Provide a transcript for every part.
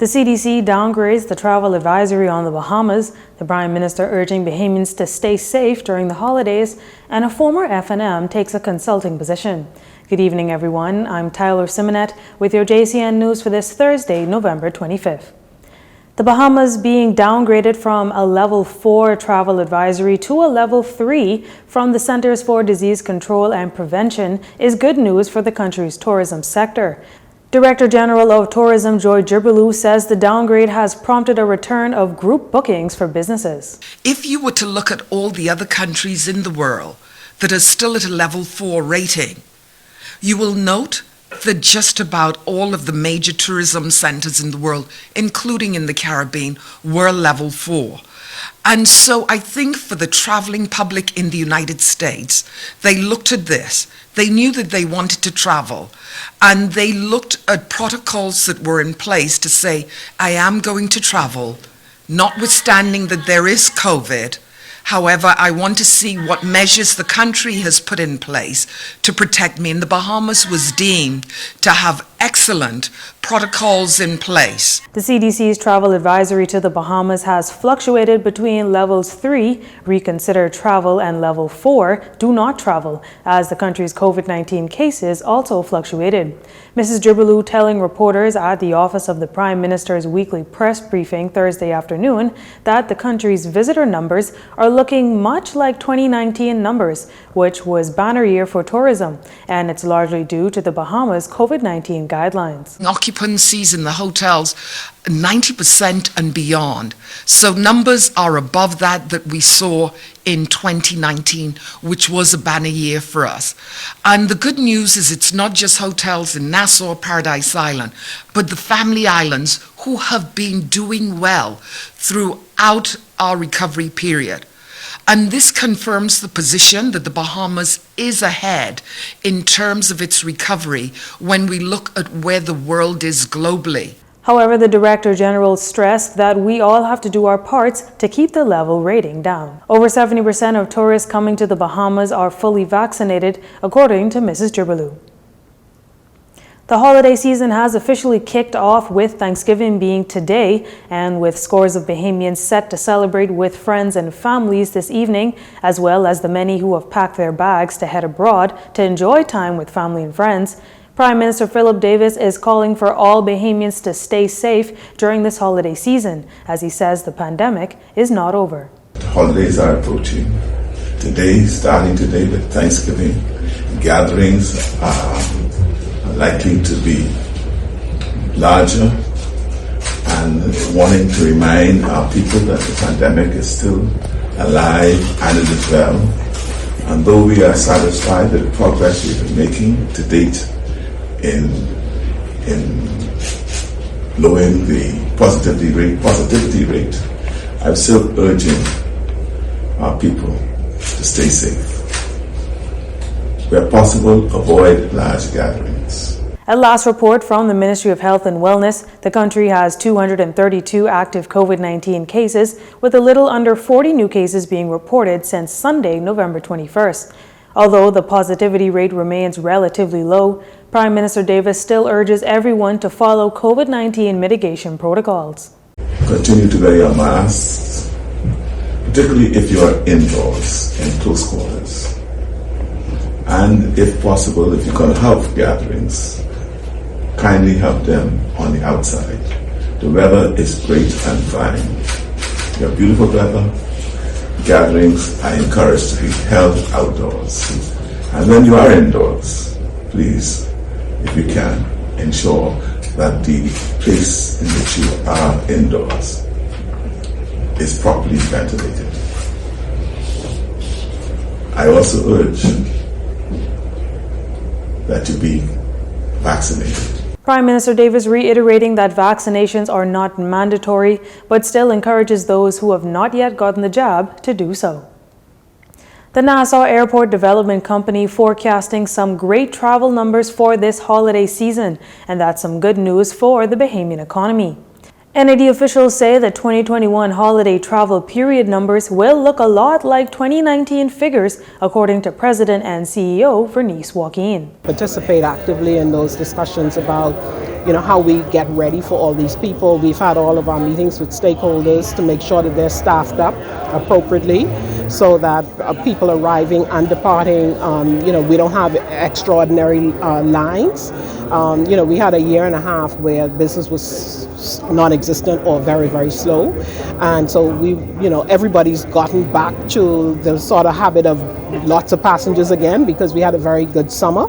The CDC downgrades the travel advisory on the Bahamas, the Prime Minister urging Bahamians to stay safe during the holidays, and a former F&M takes a consulting position. Good evening, everyone. I'm Tyler Simonet with your Jcn News for this Thursday, November 25th. The Bahamas being downgraded from a Level 4 travel advisory to a Level 3 from the Centers for Disease Control and Prevention is good news for the country's tourism sector. Director General of Tourism Joy Jibrillou says the downgrade has prompted a return of group bookings for businesses. If you were to look at all the other countries in the world that are still at a Level 4 rating, you will note that just about all of the major tourism centers in the world, including in the Caribbean, were Level 4. And so I think for the traveling public in the United States, they looked at this. They knew that they wanted to travel, and they looked at protocols that were in place to say, I am going to travel, notwithstanding that there is COVID. However, I want to see what measures the country has put in place to protect me. And the Bahamas was deemed to have excellent protocols in place. The CDC's travel advisory to the Bahamas has fluctuated between Levels 3, reconsider travel, and Level 4, do not travel, as the country's COVID-19 cases also fluctuated. Mrs. Jibrillou telling reporters at the office of the Prime Minister's weekly press briefing Thursday afternoon that the country's visitor numbers are looking much like 2019 numbers, which was banner year for tourism, and it's largely due to the Bahamas' COVID-19 guidelines. Occupancies in the hotels, 90% and beyond. So numbers are above that we saw in 2019, which was a banner year for us. And the good news is it's not just hotels in Nassau, Paradise Island, but the family islands who have been doing well throughout our recovery period. And this confirms the position that the Bahamas is ahead in terms of its recovery when we look at where the world is globally. However, the Director General stressed that we all have to do our parts to keep the level rating down. Over 70% of tourists coming to the Bahamas are fully vaccinated, according to Mrs. Jibrillou. The holiday season has officially kicked off with Thanksgiving being today, and with scores of Bahamians set to celebrate with friends and families this evening, as well as the many who have packed their bags to head abroad to enjoy time with family and friends. Prime Minister Philip Davis is calling for all Bahamians to stay safe during this holiday season, as he says the pandemic is not over. The holidays are approaching. Starting today with Thanksgiving, gatherings are likely to be larger, and wanting to remind our people that the pandemic is still alive and it is well. And though we are satisfied with the progress we've been making to date in lowering the positivity rate, I'm still urging our people to stay safe. Where possible, avoid large gatherings. At last report from the Ministry of Health and Wellness, the country has 232 active COVID-19 cases, with a little under 40 new cases being reported since Sunday, November 21st. Although the positivity rate remains relatively low, Prime Minister Davis still urges everyone to follow COVID-19 mitigation protocols. Continue to wear your masks, particularly if you are indoors in close quarters. And if possible, if you can have gatherings, kindly have them on the outside. The weather is great and fine. We have beautiful weather. Gatherings are encouraged to be held outdoors. And when you are indoors, please, if you can, ensure that the place in which you are indoors is properly ventilated. I also urge that you be vaccinated. Prime Minister Davis reiterating that vaccinations are not mandatory, but still encourages those who have not yet gotten the jab to do so. The Nassau Airport Development Company forecasting some great travel numbers for this holiday season, and that's some good news for the Bahamian economy. NAD officials say the 2021 holiday travel period numbers will look a lot like 2019 figures, according to President and CEO Vernice Joaquin. Participate actively in those discussions about how we get ready for all these people. We've had all of our meetings with stakeholders to make sure that they're staffed up appropriately so that people arriving and departing, we don't have extraordinary lines. We had a year and a half where business was non-existent or very, very slow. And so everybody's gotten back to the sort of habit of lots of passengers again because we had a very good summer.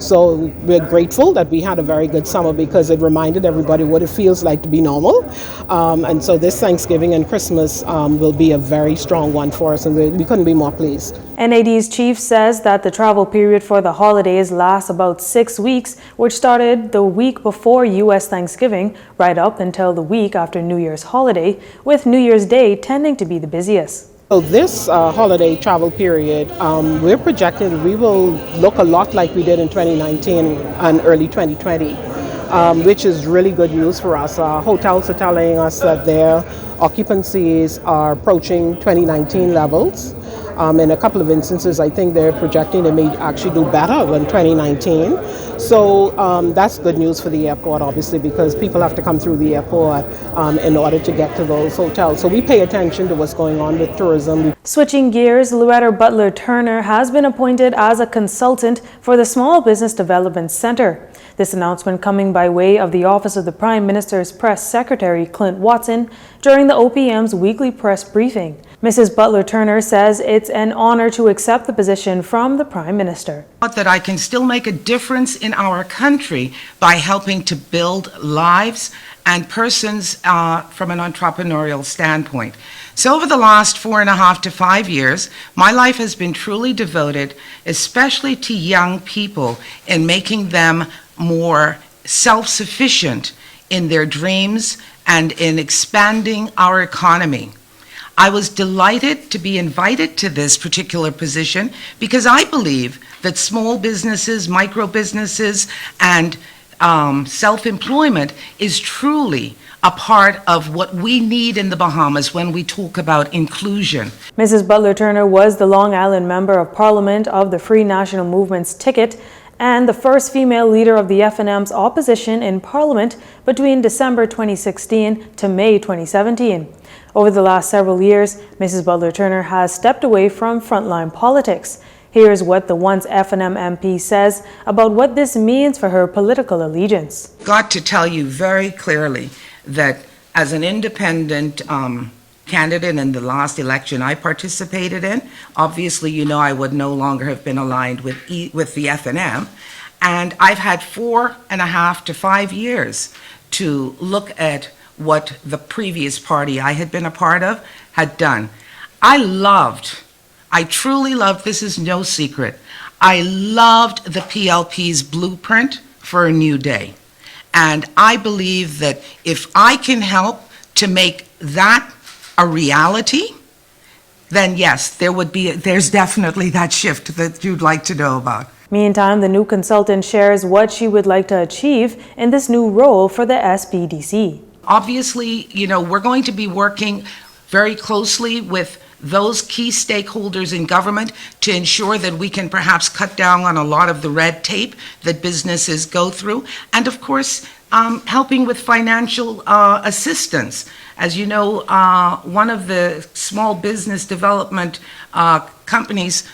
So we're grateful that we had a very good summer because it reminded everybody what it feels like to be normal. And so this Thanksgiving and Christmas will be a very strong one for us, and we couldn't be more pleased. NAD's chief says that the travel period for the holidays lasts about 6 weeks, which started the week before U.S. Thanksgiving right up until the week after New Year's holiday, with New Year's Day tending to be the busiest. So this holiday travel period, we're projecting we will look a lot like we did in 2019 and early 2020, which is really good news for us. Hotels are telling us that their occupancies are approaching 2019 levels. In a couple of instances, I think they're projecting they may actually do better than 2019. So that's good news for the airport, obviously, because people have to come through the airport in order to get to those hotels. So we pay attention to what's going on with tourism. Switching gears, Loretta Butler Turner has been appointed as a consultant for the Small Business Development Center. This announcement coming by way of the Office of the Prime Minister's Press Secretary, Clint Watson, during the OPM's weekly press briefing. Mrs. Butler Turner says it's an honor to accept the position from the Prime Minister. That I can still make a difference in our country by helping to build lives and persons from an entrepreneurial standpoint. So over the last 4.5 to 5 years, my life has been truly devoted, especially to young people, in making them more self-sufficient in their dreams and in expanding our economy. I was delighted to be invited to this particular position because I believe that small businesses, micro businesses, and self-employment is truly a part of what we need in the Bahamas when we talk about inclusion. Mrs. Butler Turner was the Long Island Member of Parliament of the Free National Movement's ticket and the first female leader of the FNM's opposition in Parliament between December 2016 to May 2017. Over the last several years, Mrs. Butler Turner has stepped away from frontline politics. Here's what the once FNM MP says about what this means for her political allegiance. Got to tell you very clearly that as an independent candidate in the last election I participated in, obviously I would no longer have been aligned with the FNM, and I've had 4.5 to 5 years to look at what the previous party I had been a part of had done. I truly loved, this is no secret, I loved the PLP's blueprint for a new day. And I believe that if I can help to make that a reality, then yes, there's definitely that shift that you'd like to know about. Meantime, the new consultant shares what she would like to achieve in this new role for the SBDC. Obviously, we're going to be working very closely with those key stakeholders in government to ensure that we can perhaps cut down on a lot of the red tape that businesses go through, and of course, helping with financial assistance. As you know, one of the small business development companies,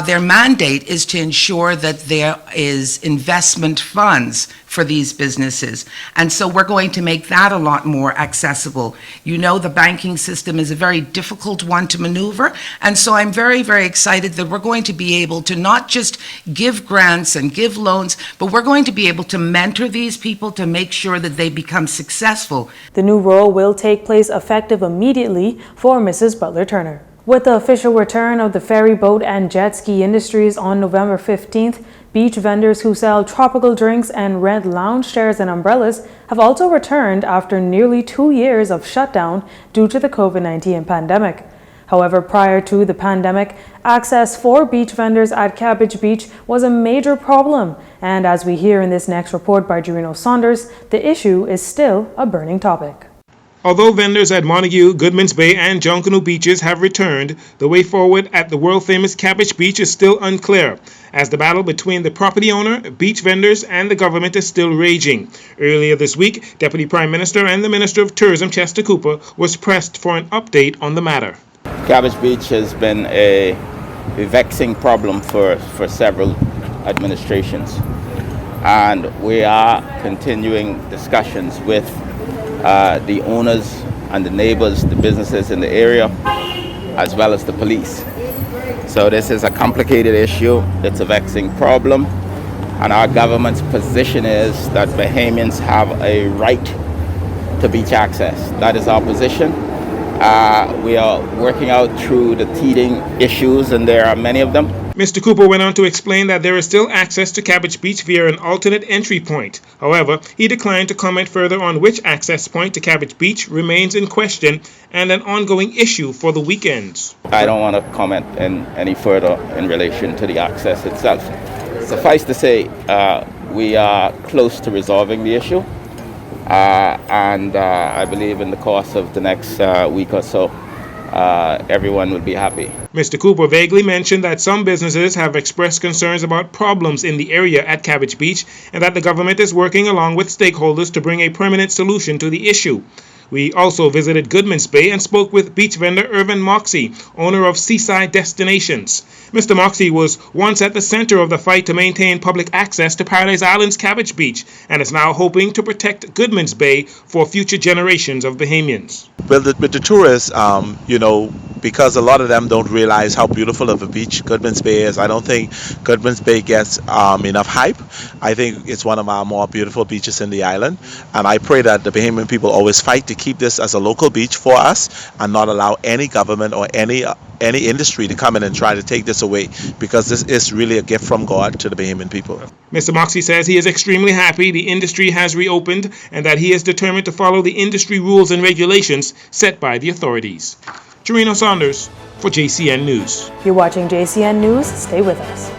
their mandate is to ensure that there is investment funds for these businesses. And so we're going to make that a lot more accessible. The banking system is a very difficult one to maneuver. And so I'm very, very excited that we're going to be able to not just give grants and give loans, but we're going to be able to mentor these people to make sure that they become successful. The new role will take place effective immediately for Mrs. Butler Turner. With the official return of the ferry boat and jet ski industries on November 15th, beach vendors who sell tropical drinks and rent lounge chairs and umbrellas have also returned after nearly 2 years of shutdown due to the COVID-19 pandemic. However, prior to the pandemic, access for beach vendors at Cabbage Beach was a major problem, and as we hear in this next report by Jcn Saunders, the issue is still a burning topic. Although vendors at Montague, Goodman's Bay, and Junkanoo beaches have returned, the way forward at the world-famous Cabbage Beach is still unclear, as the battle between the property owner, beach vendors, and the government is still raging. Earlier this week, Deputy Prime Minister and the Minister of Tourism, Chester Cooper, was pressed for an update on the matter. Cabbage Beach has been a vexing problem for several administrations, and we are continuing discussions with the owners and the neighbors, the businesses in the area, as well as the police. So this is a complicated issue. It's a vexing problem, and our government's position is that Bahamians have a right to beach access. That is our position. We are working out through the teething issues, and there are many of them. Mr. Cooper went on to explain that there is still access to Cabbage Beach via an alternate entry point. However, he declined to comment further on which access point to Cabbage Beach remains in question and an ongoing issue for the weekends. I don't want to comment any further in relation to the access itself. Suffice to say, we are close to resolving the issue, and I believe in the course of the next week or so, everyone will be happy. Mr. Cooper vaguely mentioned that some businesses have expressed concerns about problems in the area at Cabbage Beach and that the government is working along with stakeholders to bring a permanent solution to the issue. We also visited Goodman's Bay and spoke with beach vendor Irvin Moxie, owner of Seaside Destinations. Mr. Moxie was once at the center of the fight to maintain public access to Paradise Island's Cabbage Beach and is now hoping to protect Goodman's Bay for future generations of Bahamians. Well, with the tourists, because a lot of them don't realize how beautiful of a beach Goodman's Bay is. I don't think Goodman's Bay gets enough hype. I think it's one of our more beautiful beaches in the island, and I pray that the Bahamian people always fight to keep this as a local beach for us and not allow any government or any industry to come in and try to take this away, because this is really a gift from God to the Bahamian people. Mr. Moxie says he is extremely happy the industry has reopened and that he is determined to follow the industry rules and regulations set by the authorities. Jarino Saunders for JCN News. You're watching JCN News. Stay with us.